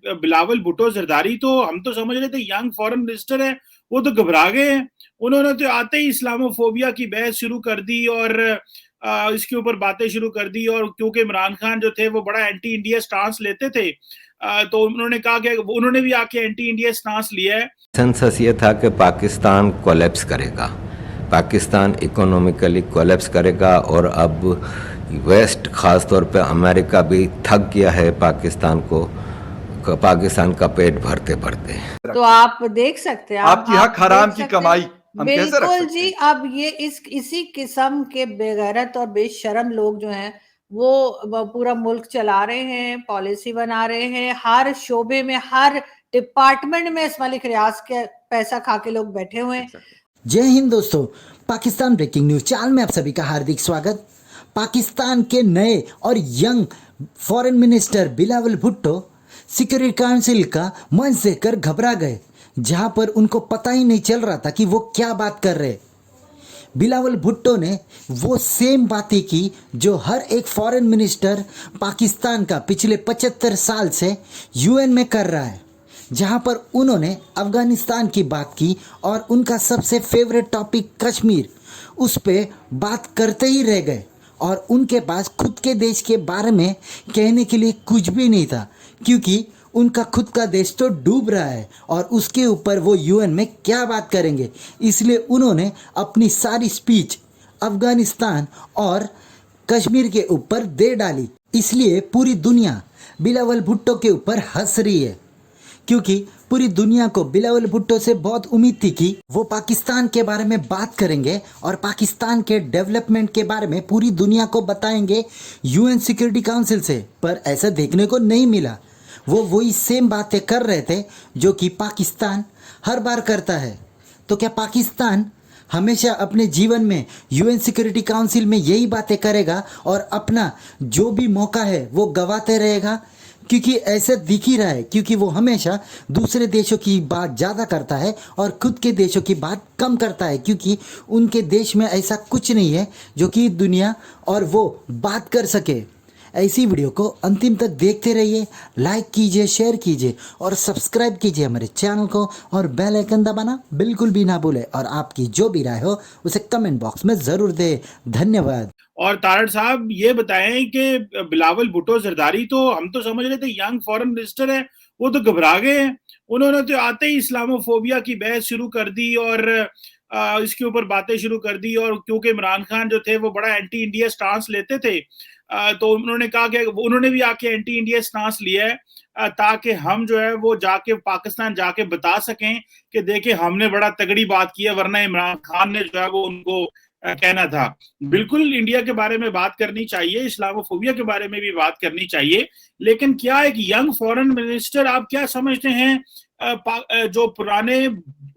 बिलावल भुट्टो जरदारी, तो हम तो समझ रहे थे यंग फॉरेन मिनिस्टर है, वो तो घबरा गए हैं। उन्होंने तो आते ही इस्लामोफोबिया की बहस शुरू कर दी और इसके ऊपर बातें शुरू कर दी। और क्योंकि इमरान खान जो थे वो बड़ा एंटी इंडिया स्टांस लेते थे, तो उन्होंने कहा कि उन्होंने भी आके एंटी इंडिया स्टांस लिया है। सेंसस ये था कि पाकिस्तान कोलैप्स करेगा, पाकिस्तान इकोनॉमिकली कोलैप्स करेगा, और अब वेस्ट ख़ास तौर पे अमेरिका भी थक गया है पाकिस्तान का पेट भरते भरते। तो आप देख सकते हैं, आपकी हक हराम की कमाई हम कैसे रख बिल्कुल सकते जी। हैं? अब ये इसी किस्म के बेगैरत और बेशरम लोग जो हैं वो पूरा मुल्क चला रहे हैं, पॉलिसी बना रहे हैं, हर शोबे में, हर डिपार्टमेंट में इस मलिक रियाज के पैसा खा के लोग बैठे हुए हैं। जय हिंद दोस्तों, पाकिस्तान ब्रेकिंग न्यूज चैनल में आप सभी का हार्दिक स्वागत। पाकिस्तान के नए और young foreign minister Bilawal Bhutto security council का मंच देखकर घबरा गए, जहां पर उनको पता ही नहीं चल रहा था कि वो क्या बात कर रहे। बिलावल भुट्टो ने वो सेम बातें की जो हर एक फॉरेन मिनिस्टर पाकिस्तान का पिछले 75 साल से यूएन में कर रहा है, जहां पर उन्होंने अफगानिस्तान की बात की और उनका सबसे फेवरेट टॉपिक कश्मीर, उस पे बात करते ही रह गए। और उनके पास खुद के देश के बारे में कहने के लिए कुछ भी नहीं था, क्योंकि उनका खुद का देश तो डूब रहा है और उसके ऊपर वो यूएन में क्या बात करेंगे। इसलिए उन्होंने अपनी सारी स्पीच अफगानिस्तान और कश्मीर के ऊपर दे डाली। इसलिए पूरी दुनिया बिलावल भुट्टो के ऊपर हंस रही है, क्योंकि पूरी दुनिया को बिलावल भुट्टो से बहुत उम्मीद थी कि वो पाकिस्तान के बारे में बात करेंगे और पाकिस्तान के डेवलपमेंट के बारे में पूरी दुनिया को बताएंगे यूएन सिक्योरिटी काउंसिल से, पर ऐसा देखने को नहीं मिला। वो वही सेम बातें कर रहे थे जो कि पाकिस्तान हर बार करता है। तो क्या पाकिस्तान हमेशा अपने जीवन में यूएन सिक्योरिटी काउंसिल में यही बातें करेगा और अपना जो भी मौका है वो गंवाते रहेगा? क्योंकि ऐसा दिख ही रहा है, क्योंकि वो हमेशा दूसरे देशों की बात ज़्यादा करता है और खुद के देशों की बात कम करता है, क्योंकि उनके देश में ऐसा कुछ नहीं है जो कि दुनिया और वो बात कर सके। ऐसी वीडियो को अंतिम तक देखते रहिए, लाइक कीजिए, शेयर कीजिए और सब्सक्राइब कीजिए हमारे चैनल को, और बेल आइकन दबाना बिल्कुल भी ना भूलें। और आपकी जो भी राय हो उसे कमेंट बॉक्स में ज़रूर दें। धन्यवाद। और तारड़ साहब ये बताएं कि बिलावल भुट्टो जरदारी, तो हम तो समझ रहे थे यंग फॉरेन मिनिस्टर है, वो तो घबरा गए हैं। उन्होंने तो आते ही इस्लामोफोबिया की बहस शुरू कर दी और इसके ऊपर बातें शुरू कर दी। और क्योंकि इमरान खान जो थे वो बड़ा एंटी इंडिया स्टांस लेते थे, तो उन्होंने कहा कि उन्होंने भी आके एंटी इंडिया स्टांस लिया है, ताकि हम जो है वो जाके पाकिस्तान जाके बता सकें कि देखिए हमने बड़ा तगड़ी बात की है, वरना इमरान खान ने जो है वो उनको कहना था। बिल्कुल इंडिया के बारे में बात करनी चाहिए, इस्लामोफोबिया के बारे में भी बात करनी चाहिए, लेकिन क्या एक यंग फॉरेन मिनिस्टर, आप क्या समझते हैं जो पुराने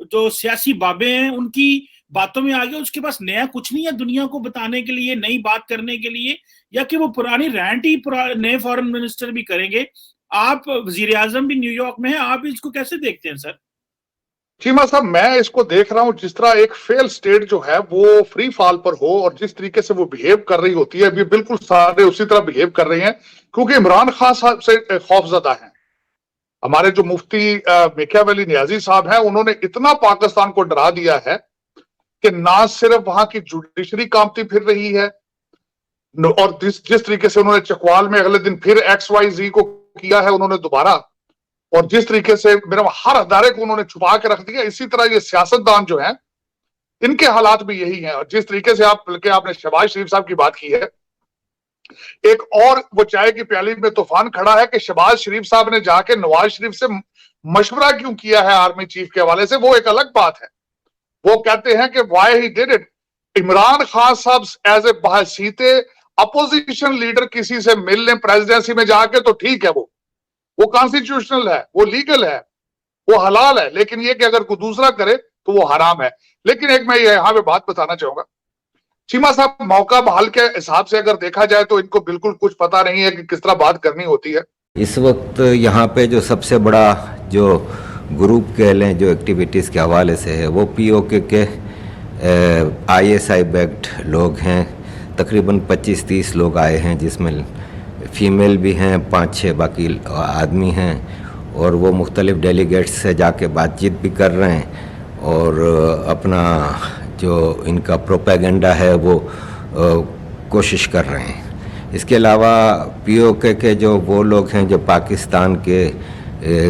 जो सियासी बाबे हैं उनकी बातों में आ गया, उसके पास नया कुछ नहीं है दुनिया को बताने के लिए, नई बात करने के लिए, या कि वो पुरानी रैंट ही नए फॉरेन मिनिस्टर भी करेंगे? आप वजीर आजम भी न्यूयॉर्क में हैं, आप इसको कैसे देखते हैं सर? चीमा साहब, मैं इसको देख रहा हूं जिस तरह एक फेल स्टेट जो है वो फ्री फॉल पर हो, और जिस तरीके से वो बिहेव कर रही होती है, अभी बिल्कुल सारे उसी तरह बिहेव कर रहे हैं, क्योंकि इमरान खान साहब से खौफजदा हैं। हमारे जो मुफ्ती मियां नियाजी साहब हैं, उन्होंने इतना पाकिस्तान को डरा दिया है कि ना सिर्फ वहां की जुडिशरी कांपती फिर रही है, और जिस तरीके से उन्होंने चकवाल में अगले दिन फिर XYZ को किया है उन्होंने दोबारा, और जिस तरीके से मेरा हर अदारे को उन्होंने छुपा के रख दिया, इसी तरह ये सियासतदान जो हैं इनके हालात भी यही हैं। और जिस तरीके से आपने शहबाज शरीफ साहब की बात की है, एक और वो चाय की प्याली में तूफान खड़ा है कि शहबाज शरीफ साहब ने जाके नवाज शरीफ से मशवरा क्यों किया है आर्मी चीफ के हवाले से, वो एक अलग बात है। वो कहते हैं कि why he did it. Imran Khan साहब एज ए बहसीते अपोजिशन लीडर किसी से मिलने प्रेसिडेंसी में जाके तो ठीक है, वो कॉन्स्टिट्यूशनल है, वो लीगल है, वो हलाल है, लेकिन ये कि अगर कोई दूसरा करे तो वो हराम है। लेकिन एक मैं यहाँ पे बात बताना चाहूंगा, चीमा साहब, मौका बहाल के हिसाब से अगर देखा जाए तो इनको बिल्कुल कुछ पता नहीं है कि किस तरह बात करनी होती है। इस वक्त यहाँ पे जो सबसे बड़ा जो ग्रुप कह लें जो एक्टिविटीज़ के हवाले से है, वो POK के ISI बैक्ड लोग हैं। तकरीबन 25-30 लोग आए हैं, जिसमें फीमेल भी हैं 5-6 बाकी आदमी हैं, और वो मुख्तलिफ डेलीगेट्स से जाके बातचीत भी कर रहे हैं और अपना जो इनका प्रोपेगेंडा है वो कोशिश कर रहे हैं। इसके अलावा पीओके के जो वो लोग हैं जो पाकिस्तान के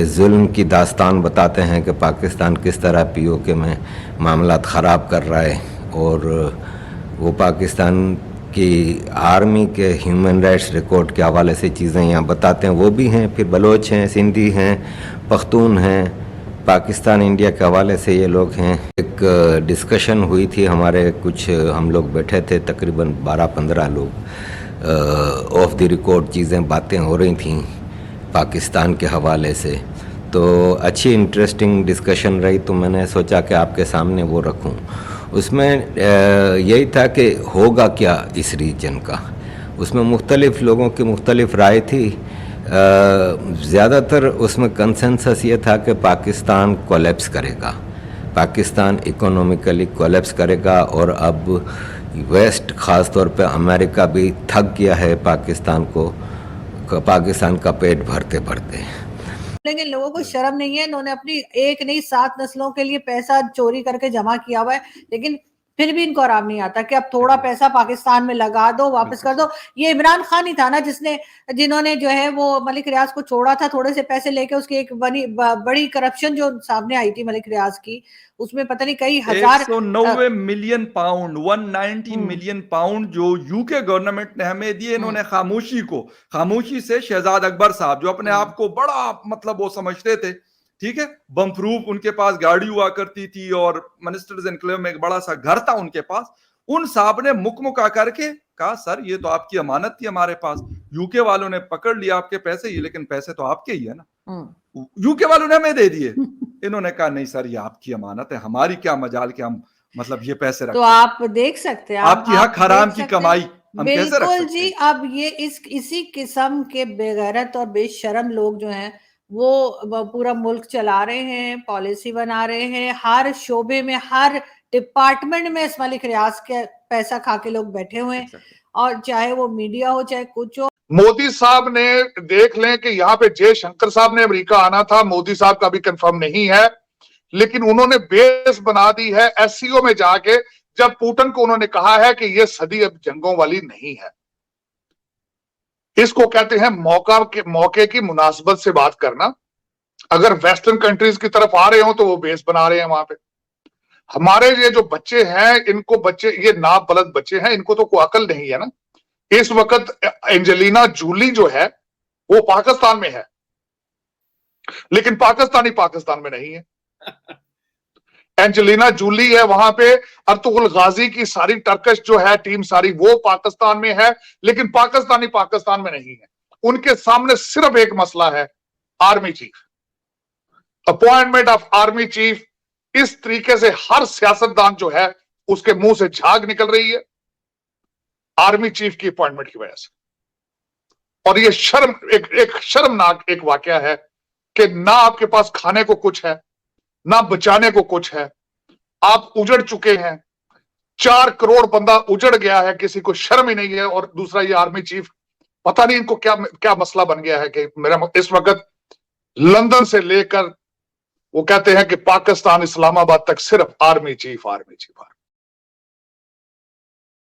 जुल्म की दास्तान बताते हैं कि पाकिस्तान किस तरह पीओके में मामलात ख़राब कर रहा है और वो पाकिस्तान की आर्मी के ह्यूमन राइट्स रिकॉर्ड के हवाले से चीज़ें यहाँ बताते हैं, वो भी हैं। फिर बलोच हैं, सिंधी हैं, पख्तून हैं, पाकिस्तान इंडिया के हवाले से ये लोग हैं। एक डिस्कशन हुई थी हमारे, कुछ हम लोग बैठे थे, तकरीबन 12-15 लोग, ऑफ द रिकॉर्ड चीज़ें बातें हो रही थी पाकिस्तान के हवाले से। तो अच्छी इंटरेस्टिंग डिस्कशन रही, तो मैंने सोचा कि आपके सामने वो रखूं। उसमें यही था कि होगा क्या इस रीजन का। उसमें मुख्तलिफ़ लोगों की मुख्तलिफ़ राय थी। ज़्यादातर उसमें कंसेंसस ये था कि पाकिस्तान कोलैप्स करेगा, पाकिस्तान इकोनॉमिकली कोलैप्स करेगा और अब वेस्ट ख़ास तौर पे अमेरिका भी थक गया है पाकिस्तान का पेट भरते भरते। लेकिन लोगों को शर्म नहीं है, इन्होंने अपनी 1 नहीं 7 नस्लों के लिए पैसा चोरी करके जमा किया हुआ है, लेकिन फिर भी इनको आराम नहीं आता कि अब थोड़ा पैसा पाकिस्तान में लगा दो, वापस कर दो। ये इमरान खान ही था ना जिन्होंने जो है वो मलिक रियाज को छोड़ा था, थोड़े से पैसे लेके। उसकी एक बड़ी करप्शन जो सामने आई थी मलिक रियाज की, उसमें पता नहीं कई हजार 190 मिलियन पाउंड 190 मिलियन पाउंड जो यूके गवर्नमेंट ने हमें दिए। इन्होंने खामोशी से शहजाद अकबर साहब जो अपने आप को बड़ा मतलब वो समझते थे, ठीक है, बम प्रूफ उनके पास गाड़ी हुआ करती थी और मिनिस्टर्स एनक्लेव में एक बड़ा सा घर था उनके पास, उन साहब ने मुकमुका करके कहा सर ये तो आपकी अमानत थी हमारे पास, यूके वालों ने पकड़ लिया आपके पैसे, ये लेकिन पैसे तो आपके ही है ना, यूके वालों ने हमें दे दिए। इन्होंने कहा नहीं सर ये आपकी अमानत है, हमारी क्या मजाल कि हम मतलब ये पैसे रखते। तो आप देख सकते हैं आपकी हक हराम की कमाई हम कैसे रख सकते हैं? बिल्कुल जी। अब ये इसी किस्म के बेगैरत और बेशरम लोग जो हैं वो पूरा मुल्क चला रहे हैं, पॉलिसी बना रहे हैं, हर शोबे में, हर डिपार्टमेंट में इस मलिक रियाज के पैसा खा के लोग बैठे हुए हैं। और चाहे वो मीडिया हो चाहे कुछ हो। मोदी साहब ने देख लें कि यहाँ पे जयशंकर साहब ने अमेरिका आना था, मोदी साहब का भी कंफर्म नहीं है, लेकिन उन्होंने बेस बना दी है एससीओ में जाके, जब पुतिन को उन्होंने कहा है कि ये सदी अब जंगों वाली नहीं है। इसको कहते हैं मौके की मुनासबत से बात करना। अगर वेस्टर्न कंट्रीज की तरफ आ रहे हो तो वो बेस बना रहे हैं वहां पे। हमारे ये जो बच्चे हैं, ये नाबलद बच्चे हैं, इनको तो कोई अकल नहीं है ना। इस वक्त एंजेलिना जूली जो है वो पाकिस्तान में है, लेकिन पाकिस्तानी पाकिस्तान में नहीं है। एंजेलिना जूली है वहां पे, अर्तुगरुल गाजी की सारी टर्कश जो है टीम सारी वो पाकिस्तान में है, लेकिन पाकिस्तानी पाकिस्तान में नहीं है। उनके सामने सिर्फ एक मसला है, army chief, appointment of army chief. इस तरीके से हर सियासतदान जो है उसके मुंह से झाग निकल रही है आर्मी चीफ की अपॉइंटमेंट की वजह से। और ये एक शर्मनाक एक वाकया है कि ना आपके पास खाने को कुछ है, ना बचाने को कुछ है, आप उजड़ चुके हैं। 4 करोड़ बंदा उजड़ गया है, किसी को शर्म ही नहीं है। और दूसरा ये आर्मी चीफ, पता नहीं इनको क्या मसला बन गया है कि मेरा इस वक्त लंदन से लेकर वो कहते हैं कि पाकिस्तान इस्लामाबाद तक सिर्फ आर्मी चीफ।